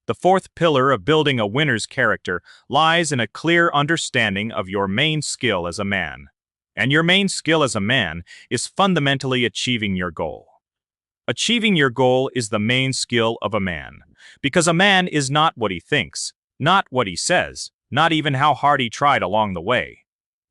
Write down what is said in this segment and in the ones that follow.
The fourth pillar of building a winner's character lies in a clear understanding of your main skill as a man. And your main skill as a man is fundamentally achieving your goal. Achieving your goal is the main skill of a man, because a man is not what he thinks, not what he says, not even how hard he tried along the way.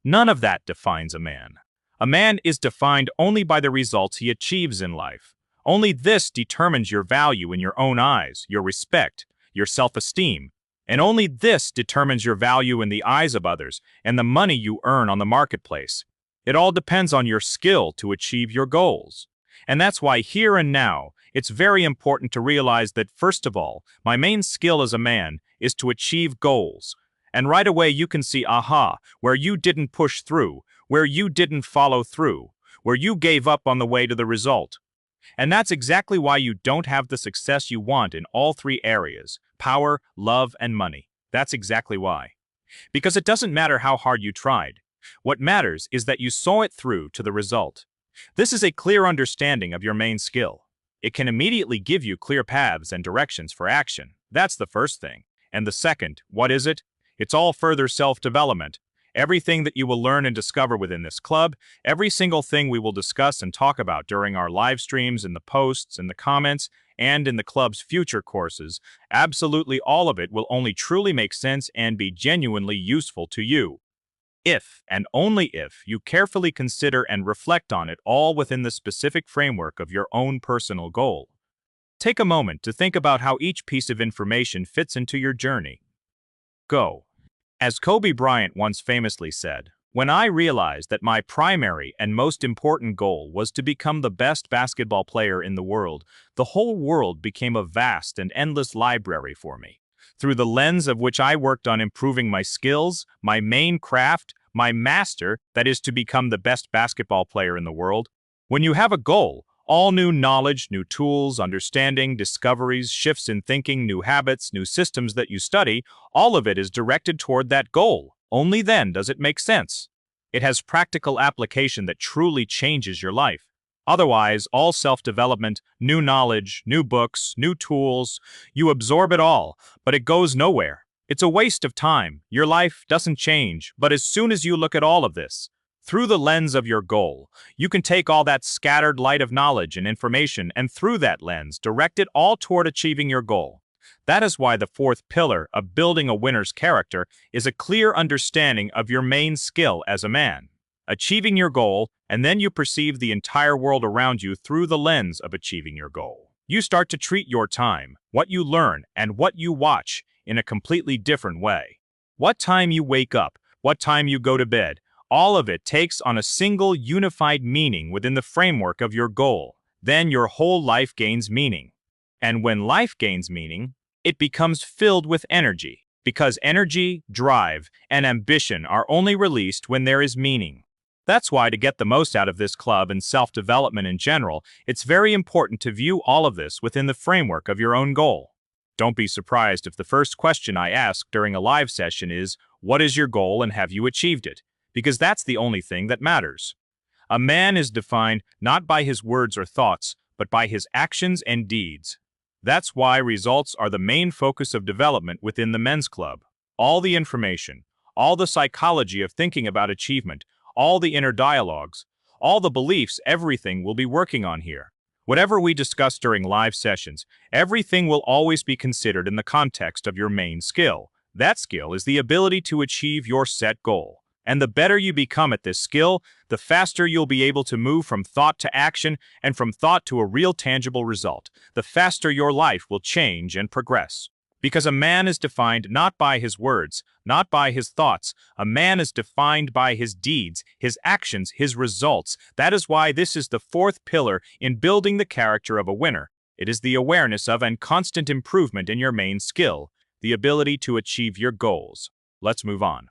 None of that defines a man. A man is defined only by the results he achieves in life. Only this determines your value in your own eyes, your respect, your self-esteem, and only this determines your value in the eyes of others and the money you earn on the marketplace. It all depends on your skill to achieve your goals. And that's why here and now, it's very important to realize that first of all, my main skill as a man is to achieve goals. And right away you can see, aha, where you didn't push through, where you didn't follow through, where you gave up on the way to the result. And that's exactly why you don't have the success you want in all three areas: power, love, and money. That's exactly why. Because it doesn't matter how hard you tried. What matters is that you saw it through to the result. This is a clear understanding of your main skill. It can immediately give you clear paths and directions for action. That's the first thing. And the second, what is it? It's all further self-development. Everything that you will learn and discover within this club, every single thing we will discuss and talk about during our live streams, in the posts, in the comments, and in the club's future courses, absolutely all of it will only truly make sense and be genuinely useful to you. If, and only if, you carefully consider and reflect on it all within the specific framework of your own personal goal. Take a moment to think about how each piece of information fits into your journey. Go. As Kobe Bryant once famously said, "When I realized that my primary and most important goal was to become the best basketball player in the world, the whole world became a vast and endless library for me. Through the lens of which I worked on improving my skills, my main craft, my master, that is to become the best basketball player in the world." When you have a goal, all new knowledge, new tools, understanding, discoveries, shifts in thinking, new habits, new systems that you study, all of it is directed toward that goal. Only then does it make sense. It has practical application that truly changes your life. Otherwise, all self-development, new knowledge, new books, new tools, you absorb it all, but it goes nowhere. It's a waste of time. Your life doesn't change, but as soon as you look at all of this, through the lens of your goal, you can take all that scattered light of knowledge and information and through that lens direct it all toward achieving your goal. That is why the fourth pillar of building a winner's character is a clear understanding of your main skill as a man. Achieving your goal, and then you perceive the entire world around you through the lens of achieving your goal. You start to treat your time, what you learn, and what you watch in a completely different way. What time you wake up, what time you go to bed, all of it takes on a single unified meaning within the framework of your goal. Then your whole life gains meaning. And when life gains meaning, it becomes filled with energy, because energy, drive, and ambition are only released when there is meaning. That's why, to get the most out of this club and self-development in general, it's very important to view all of this within the framework of your own goal. Don't be surprised if the first question I ask during a live session is, what is your goal and have you achieved it? Because that's the only thing that matters. A man is defined not by his words or thoughts, but by his actions and deeds. That's why results are the main focus of development within the men's club. All the information, all the psychology of thinking about achievement, all the inner dialogues, all the beliefs, everything will be working on here. Whatever we discuss during live sessions, everything will always be considered in the context of your main skill. That skill is the ability to achieve your set goal. And the better you become at this skill, the faster you'll be able to move from thought to action and from thought to a real tangible result. The faster your life will change and progress. Because a man is defined not by his words, not by his thoughts. A man is defined by his deeds, his actions, his results. That is why this is the fourth pillar in building the character of a winner. It is the awareness of and constant improvement in your main skill, the ability to achieve your goals. Let's move on.